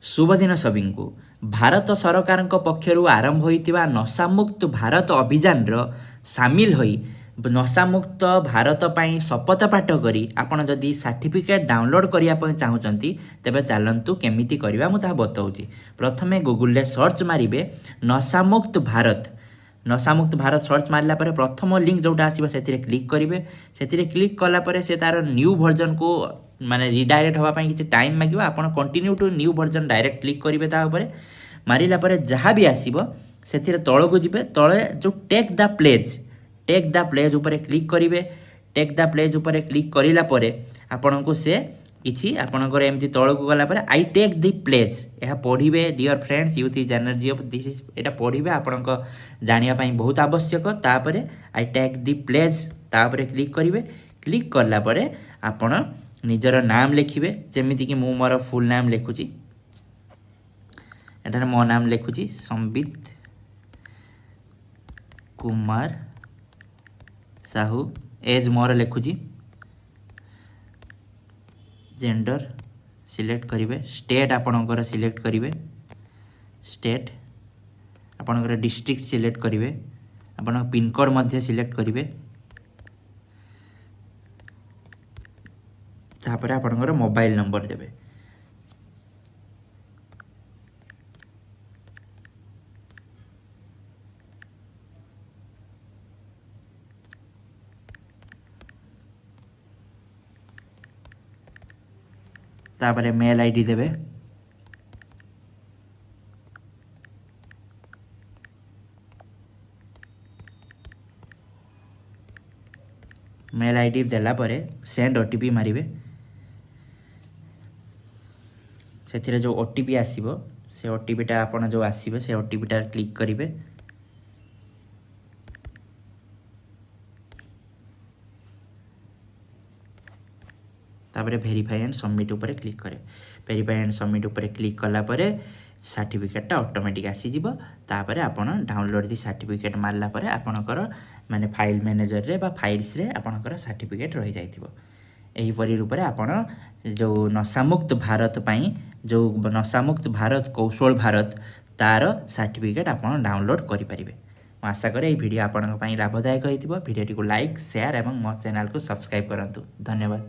शुभदिन सभी को भारत सरकार पक्षर आरंभ होता नशामुक्त भारत अभियान सामिल होई नशामुक्त भारत पर शपथ पाठ करी आपण जदि सर्टिफिकेट डाउनलोड करने चाहूँगी तेबे चलतु केमिति करवा मुझे बताऊँगी। प्रथमे गूगल सर्च मारे नशामुक्त भारत सर्च मारला पर प्रथम लिंक जोटा आसो से क्लिक करेंगे। से क्लिक कलापर से तार न्यू वर्जन को माने रिडायरेक्ट होगापाई किसी टाइम मांग आप continue to new version direct click करेंगे। तापर मारिला पर जहाँ भी आसो से तल को जी तले जो टेक द प्लेज उपर क्लिक करेंगे। टेक द प्लेज उपर क्लिक करापर आपण को से किसी आपणकर एमती तल को गलापर आई टेक दि प्लेज यह पढ़े dear friends youth is energy of this is एटा पढ़े आपण जानापी बहुत आवश्यक। तापर आई टेक दि प्लेज तापर क्लिक करेंगे। क्लिक कलापर आपण निजर नाम लिखिए जमीती कि मोर फुल नाम लिखुची एठार मो नाम लिखुची संबित कुमार साहू। एज मोर लिखुची जेंडर सिलेक्ट करेंगे। स्टेट आपणकर सिलेक्ट करेंगे। स्टेट आपणकर डिस्ट्रिक्ट सिलेक्ट करेंगे। आपण पिनकोड मध्य सिलेक्ट करेंगे। तापर आपणकर मोबाइल नंबर देवे। तापर मेल आईडी देवे। मेल आईडी देला परे सेंड ओटीपी मारिबे। से जो ओटीपी आसीबो से ओटीपीटा आपण जो आसीबे से ओटीपीटा क्लिक करेंगे। तापर वेरीफाई एंड सबमिट उपर क्लिक करे। वेरीफाई एंड सबमिट उपर क्लिक कलापर सर्टिफिकेटा ऑटोमेटिक आसीजिवो। तापर आपण डाउनलोड दी सर्टिफिकेट मारला पर आपणकर माने फाइल मैनेजर रे बा फाइल्स रे आपणकर सर्टिफिकेट रही जाइथिबो। एहीपरि रूप आपण जो नशामुक्त भारत पाई जो नशामुक्त भारत कौशल भारत तार सर्टिफिकेट आपण डाउनलोड करि परिबे। आशा करे ये वीडियो आपण लाभदायक होइथिबो। वीडियो को लाइक शेयर एवं मो चैनल को सब्सक्राइब करंतु। धन्यवाद।